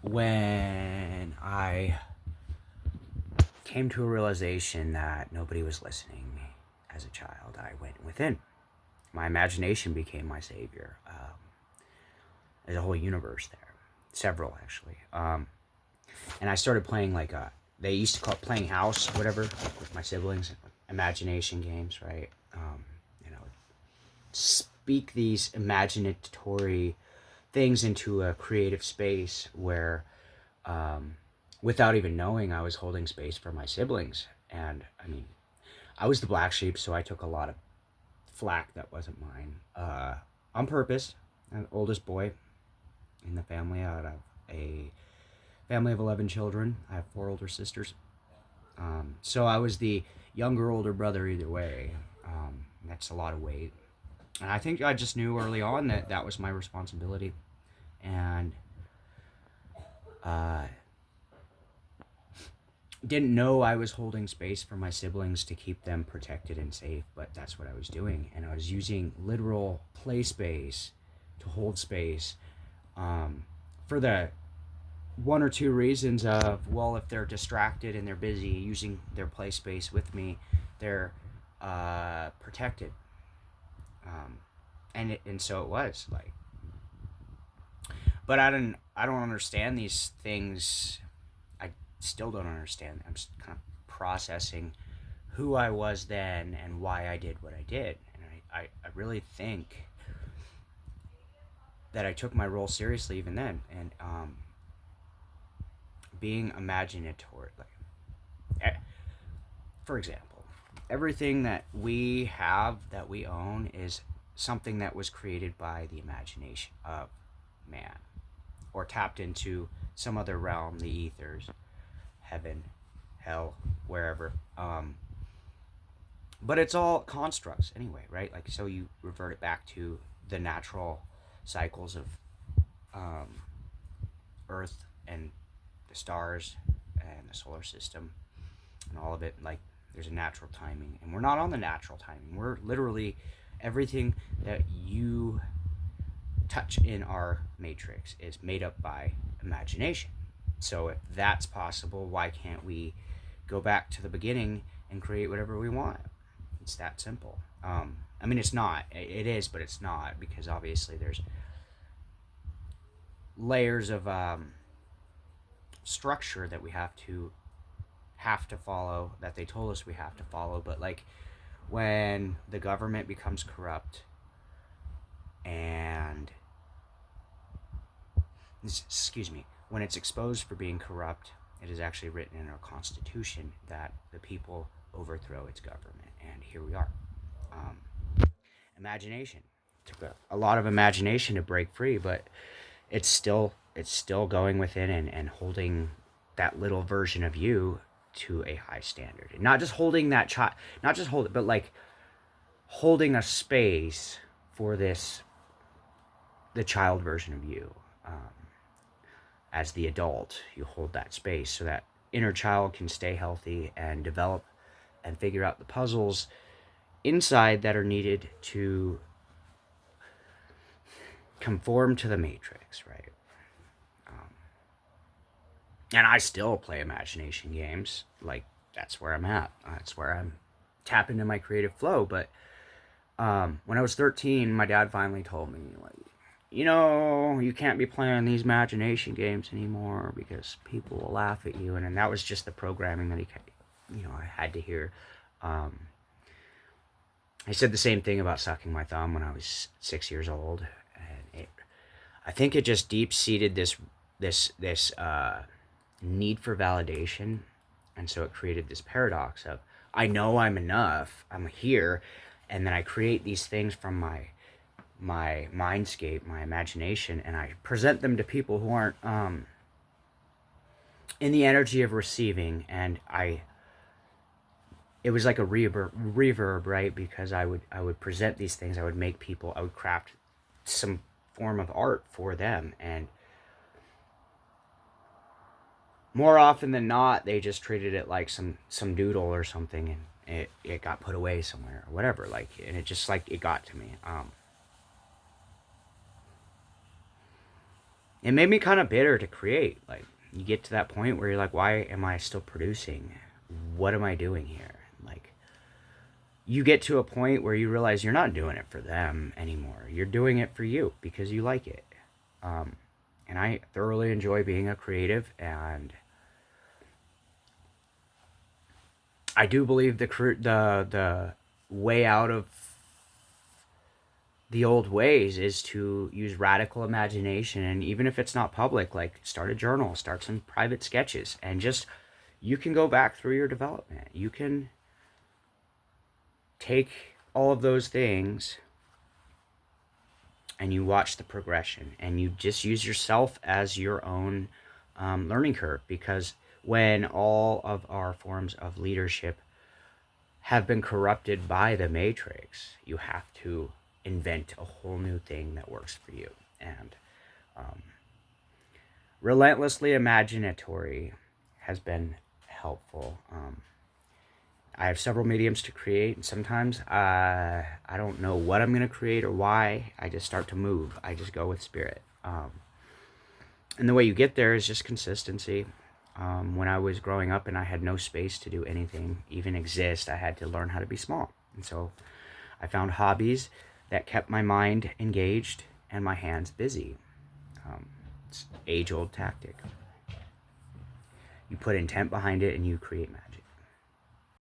when I came to a realization that nobody was listening as a child, I went within. My imagination became my savior. There's a whole universe there, several actually. And I started playing like they used to call it playing house, whatever, with my siblings, imagination games, right? You know, speak these imaginatory things into a creative space where, um, without even knowing, I was holding space for my siblings. And I mean, I was the black sheep, so I took a lot of flack that wasn't mine, on purpose. I'm the oldest boy in the family out of a family of 11 children. I have four older sisters. So I was the younger, older brother either way. That's a lot of weight. And I think I just knew early on that that was my responsibility. And uh, didn't know I was holding space for my siblings to keep them protected and safe, but that's what I was doing. And I was using literal play space to hold space, for the one or two reasons of, well, if they're distracted and they're busy using their play space with me, they're protected. Um, and so it was like, but I don't understand these things. I still don't understand. I'm just kind of processing who I was then and why I did what I did. And I really think that I took my role seriously even then. And being imaginatory, like, for example, everything that we have, that we own, is something that was created by the imagination of man, or tapped into some other realm, the ethers, heaven, hell, wherever. But it's all constructs anyway, right? Like, so you revert it back to the natural cycles of, um, Earth and the stars and the solar system and all of it. Like, there's a natural timing, and we're not on the natural timing. We're literally, everything that you touch in our matrix is made up by imagination. So if that's possible, why can't we go back to the beginning and create whatever we want? It's that simple. I mean, it's not. It is, but it's not, because obviously there's layers of, structure that we have to follow, that they told us we have to follow. But like, when the government becomes corrupt, and excuse me, when it's exposed for being corrupt, it is actually written in our constitution that the people overthrow its government, and here we are. um, Imagination, it took a lot of imagination to break free, but it's still going within, and holding that little version of you to a high standard, and not just holding that child, not just hold it, but like holding a space for this, the child version of you. As the adult, you hold that space so that inner child can stay healthy and develop and figure out the puzzles inside that are needed to conform to the matrix, right? Um, and I still play imagination games. Like, that's where I'm at. That's where I'm tapping into my creative flow. But when I was 13, my dad finally told me, like, you can't be playing these imagination games anymore because people will laugh at you. And that was just the programming that I had to hear. Um, I said the same thing about sucking my thumb when I was 6 years old, and I think it just deep seated this need for validation, and so it created this paradox of, I know I'm enough, I'm here, and then I create these things from my mindscape, my imagination, and I present them to people who aren't, in the energy of receiving, and it was like a reverb, right? Because I would present these things, I would make people, I would craft some form of art for them, and more often than not, they just treated it like some doodle or something, and it got put away somewhere or whatever. Like, and it just, like, it got to me. it made me kind of bitter to create. Like, you get to that point where you're like, why am I still producing? What am I doing here? Like, you get to a point where you realize you're not doing it for them anymore. You're doing it for you because you like it. And I thoroughly enjoy being a creative, and I do believe the way out of the old ways is to use radical imagination, and even if it's not public, like start a journal, start some private sketches, and just you can go back through your development. You can take all of those things and you watch the progression, and you just use yourself as your own learning curve, because when all of our forms of leadership have been corrupted by the matrix, you have to invent a whole new thing that works for you. And relentlessly imaginatory has been helpful. I have several mediums to create, and sometimes I don't know what I'm going to create or why. I just start to move. I just go with spirit. And the way you get there is just consistency. When I was growing up and I had no space to do anything, even exist, I had to learn how to be small. And so I found hobbies that kept my mind engaged and my hands busy. It's age-old tactic. You put intent behind it and you create magic.